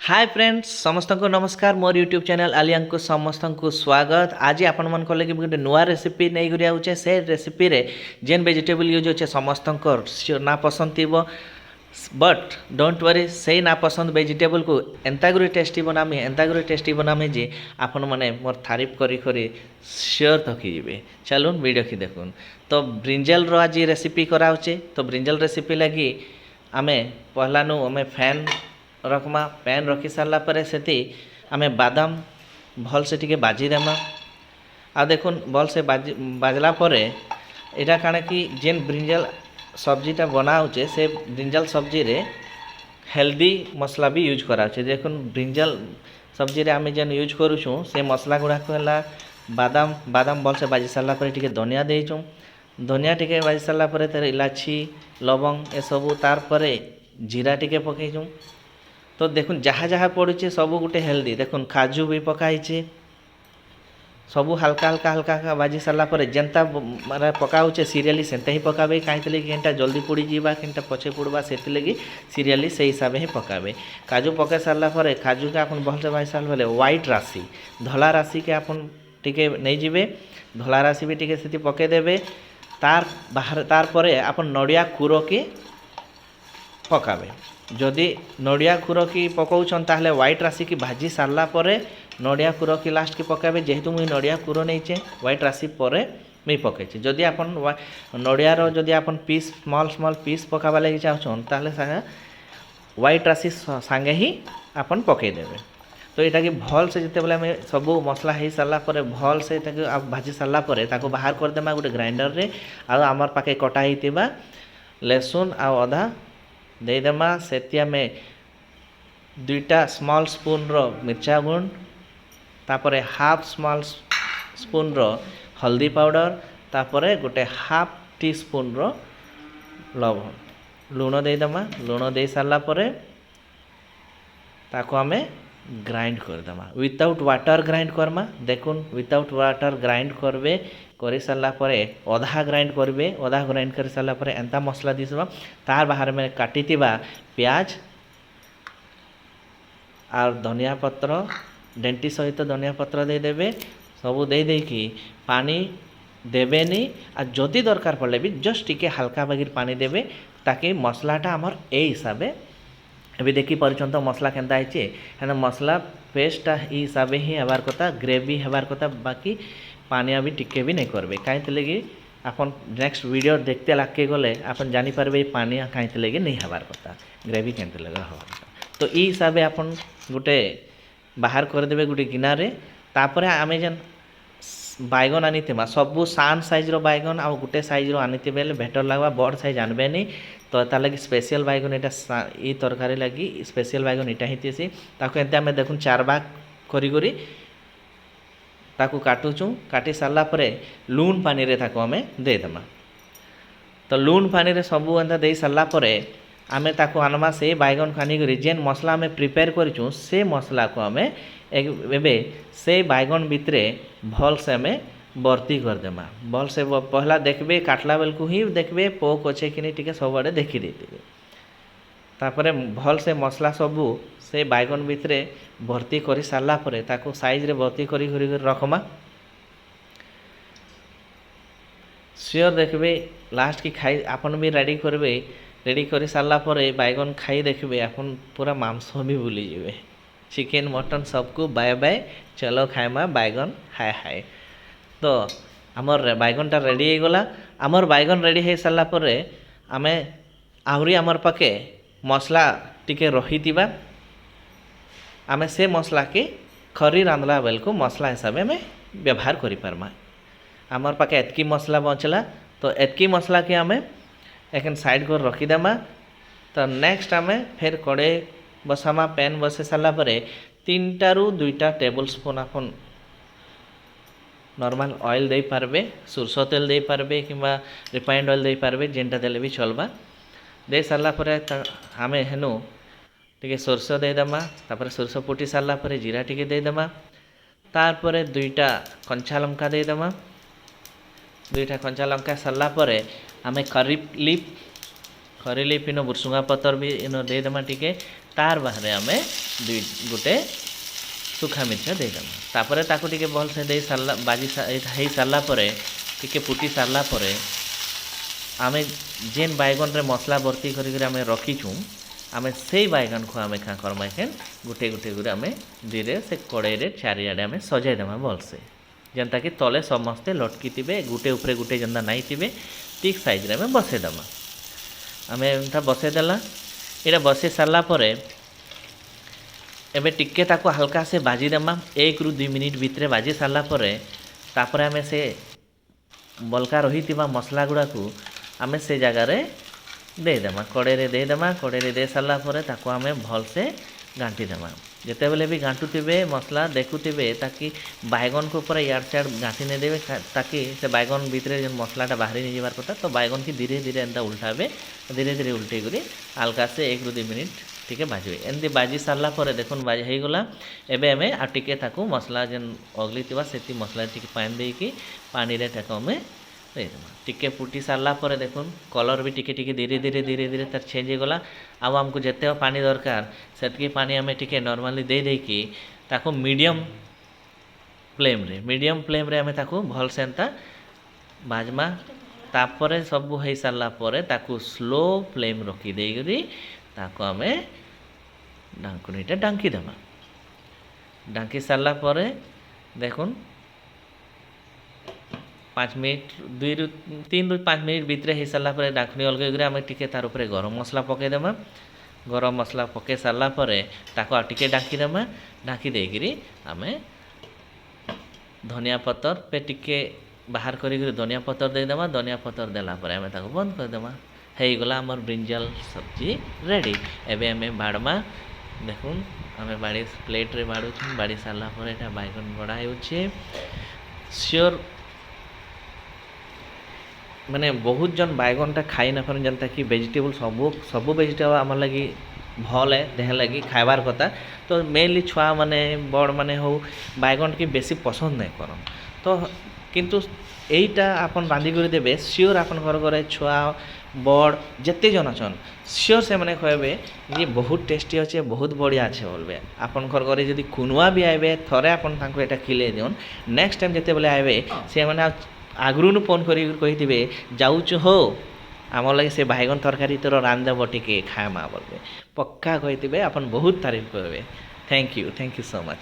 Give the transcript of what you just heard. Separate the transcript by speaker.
Speaker 1: Hi friends समस्त को नमस्कार मोर यूट्यूब चैनल आलिया को समस्त को स्वागत। आज आपण मन को लगे गोटे नुआ रेसिपी नहीं करिया होचे। से रेसिपी रे जेन वेजिटेबल यूज होचे समस्त को ना पसंद थी बट डोंट वरी से ना पसंद वेजिटेबल को एंता गुरी टेस्टी बनामी जे आपण माने मोर तारीफ करी करी श्योर थकी जीवे। चलून वीडियो की देखुन। तो ब्रिंजल रो आज रेसिपी कराउचे। तो ब्रिंजल रेसिपी लगी आमे पहला नु आमे फैन रखमा। पैन रखी सारा पर से आमे बादाम भल से टिके बाजी देमा। आ देखुन भल से बाजला पर यहाँ काण कि जेन ब्रिंजल सब्जीटा बनाऊे से ब्रिंजल सब्जी रे हेल्दी मसला भी यूज कराऊे। देखुन ब्रिंजल सब्जी रे आमे जेन यूज करूँ से मसला गुड़ाक है बादाम बादाम भल से बाजी सारा पर टिके धनिया देचुँ। धनिया टिके बाजी सारा पर तर इलाची लवंग ए सबू तार पर जीरा टिके पकईचुँ। तो देखुन जहाँ जहाँ पड़ुचे सबू गोटे हेल्दी। देखुन काजू भी पकाइचे सबू हल्का हल्का हल्का बाजी सारा पर जेनता माने पकाउचे सीरियली सेंता ही पकाबे। कहीं केनटा जल्दी पोड़ी जीवा केनटा पछे पोड़वा से लगी सीरियली से हिसाब ही पकाबे। काजू पकाई सारा पर काजू के आपन भल से भाई साल बोले व्हाइट राशि धला राशि के आपन टिके नहीं जीवे। धला राशि भी टिके से पके देबे। तार बाहर तार पर आपन नड़िया कुरो के पकाबे। जदि नड़िया खुर की पकाउछन ताहले व्हाइट राशि की भाजी सारला परे नड़िया खुर की लास्ट की पकाबे। जेहेतु मुई नड़िया खुर नहींचे व्हाइट राशि परे मुई पकईचे। जदि आपन नड़िया रो जदि आपन पीस स्मॉल स्मॉल पीस पकाबा लगी चाहछन ताहले व्हाइट राशि संगे ही आपन पकई देबे। तो यहाँ कि भल से जिते बेले में सबू मसला हो सारा पर भल से भाजी सारा पर ताको बाहर कर देमा गोटे ग्राइंडर रे। आ आमर पाखे कटा होइतिबा लहसुन आ अदा देदेमा। सेतिया में दुईटा स्मॉल स्पून रो मिर्चा गुंड तापरे हाफ स्मॉल स्पून रो हल्दी पाउडर तापरे गोटे हाफ टी स्पून रो लवण लुण देदेमा। लुण दे सारा पर ताको आमे ग्राइंड करदेमा। विदाउट वाटर ग्राइंड करमा। देखुन विदाउट वाटर ग्राइंड करबे कर सारा पर अधा ग्राइंड करेंगे। अधा ग्राइंड कर सारा पर एंता मसला दिसबा। तार बाहर में काटी प्याज और धनिया पत्र डेंटी सहित धनिया पत्र दे देबे। सबू दे देकी पानी देबेनी। आ जदि दरकार पड़े भी जस्ट टिके हल्का बागिर पानी देबे ताकि मसलाटा आमर ए हिसाब अभी देखी पार्छन तो मसला केनता है मसला पेस्टा ई हिसाब ही हबार कथा ग्रेवी हबार कथा। बाकी पानी अभी टिके भी नहीं करबे कहीं लगी आपन नेक्स्ट वीडियो देखते लागे गले आपन जानी पारबे पानी कहीं लगे नहीं हबार कथा ग्रेवी केनते लगा हबार कथा। तो ई हिसाब आपन गोटे बाहर कर देबे गोटे गिना रे। तापर आमे जेन बैगन आनी सबू सान साइज रो बैगन आ गोटे साइज रो आनी बेले बेटर लगवा। बड़ साइज आनबे नहीं। तो तार लगी स्पेशल बैगन यहाँ ये तरकारी लगी स्पेशल बैगन इटा ही थी ताको एंते आमे देखुन चार भाग करी करी ताको काटुचु। काटी सारा पर लून पानी रे ताको आमे दे देमा। तो लून पानी रे सबू एंता दे सारा पर आमे ताको आनमा से बैगन खानी करी जेन मसला आमे प्रिपेयर करिचु से मसला को आमे एबे से बैगन भितरे भल से आमे भर्ती कर देमा। भल से पहला देखबे काटला बेल को ही देखबे पोक अच्छे कि नहीं टिके सब आड़े देखी देते। तापरे भल से मसला सबू से बैगन भितरे भर्ती कर सारा पर ताको साइज रे भर्ती करी रखमा। श्योर देखबे लास्ट की खाई आपन भी रेडी करबे। रेडी कर सारा पर बैगन खाई देखबे आपन पूरा मांस भी भूली जाबे। चिकेन मटन सबको बाय बाय चलो खाएमा बैगन हाय हाय। तो आमर बैगनटा रेडी हो गला। आमर बैगन रेडी हो सारा पर आमे आहरी आमर पाखे मसला टिके रही थिबा आमे से मसला के खरी रांधला बेल को मसला हिसाब में व्यवहार करि पारमा। आमर पाखे एतकी मसला बचला तो एतकी मसला के आमे एखन साइड कर रखी देमा। तो नेक्स्ट आमे फिर कड़े बसामा। पैन बसे सारा पर 3 ରୁ 2 टेबल स्पून आपन नॉर्मल ऑयल दे पारबे। सुरस तेल दे पारबे किंबा रिफाइंड ऑयल दे पारबे जेनटा देले भी चलबा। दे सारा पर आमे हेनु टिके सोरस दे देमा। तापर सोरस फुटी सारा पर जीरा टिके दे देमा। तार पर 2टा कंचा लंका दे देमा। 2टा कंचा लंका सारा पर आमे करी लीफ इन बुरसुंगा पतर भी इन दे देमा टिके तार बाहर आम गोटे सुखा मिर्चा देदेमा तापर ताको टिके भल से दे सारा बाजी हो सारा टिके फुटी सारा आम जेन बैगन रे मसला भर्ती करें रखीचु आम से बैगन को आम क्या करमा गोटे गोटे आम धीरे से कड़े चारिआडे आम सजाईदेमा भलसे जेनता कि तले समस्ते लटकी थे गोटे उपरे गोटे जेनता नाई थे ठीक साइज रे आम बसईदेमा आम एमता बसईदेला यहाँ बसई सारापर एबे टिके ताको हल्का से बाजीदेमा 1 ରୁ 2 मिनिट भितर बाजी सारापर तापर आम से बलका रही मसला गुड़ा को आम से जगार देदेमा कड़े कड़े दे सारापर ताको आम भलसे गांठीदेमा जिते बेले भी गांटुवे मसला देखुवे ताकि बैगन को पूरा यार सियाड़ गांठी नहीं देवे ताकि से बैगन भितर जो मसलाटा बाहरी नहीं जाबार कथा तो बैगन की धीरे धीरे एंता उल्टावे धीरे धीरे उल्टे करी हल्का से 1 ରୁ 2 मिनिट टिके बाजवे एमती बाजी सारापर देखुन बाजी हो गला एबे आमे आ टिके ताकू मसला जेन अगली थिबा सेती मसला टिके पानी देकी पानी रे ताको आमे देदेमा टिके फुटी सारापर देखुन कलर भी टिके टिके धीरे धीरे तार चेंज हो गला अब आमको जिते पानी दरकार सेतकी पानी आमे टिके नॉर्मली दे देकी ताको मीडियम फ्लेम रे आमे ताको भल से एंता बाजमा तापर सब हो सारापर ताको स्लो फ्लेम रखी देकरी ताको आमे ढांकुनीटा ढांकी देमा ढांकी सारा पर देखुन 5 मिनट 2 ରୁ 3 ରୁ 5 मिनट भितर हो सारापर ढांकुनी अलग आम टिके तार उपरे गरम मसला पकईदेमा गरम मसला पकई सारापर ताको टिके ढांकी देमा ढांकी देकरी आम धनिया पतर पे टिके बाहर करी धनिया पतर देदेमा धनिया पतर देलापर आम ताको बंद करदेमा हो गला आमर ब्रिंजल सब्जी रेडी एबे आमे बाड़मा देखुन आमे बाड़ी प्लेट रे बाड़ुछु बाड़ी सारा पर एटा बैगन बड़ा होउछे श्योर माने बहुत जन बैगनटा खाई ना पारन जनता कि वेजिटेबल सब वेजिटेबल आम लगी भल है देह लगी खाइबार कथा तो मेनली छुआ माने बड़ माने हो बैगन की बेसी पसंद नहीं करन तो किंतु एटा आपन रांधी कर देबे श्योर आपन घर घरे छुआ बड़ जिते जन अछन श्योर से मैंने कहबे ये बहुत टेस्टी अच्छे बहुत बढ़िया अच्छे बोलबे आपन घर घरे जदि कुनुआ भी आइबे थरे आपन तांको एटा खिले दियन नेक्स्ट टाइम जते बेले आइबे से माने आगुनु फोन करी कहिथिबे जाउछु हो आमर लगे से बैगन तरकारी तोर रांधब टिके खाएमा बोलबे पक्का कहिथिबे आपन बहुत तारीफ करबे थैंक यू सो मच।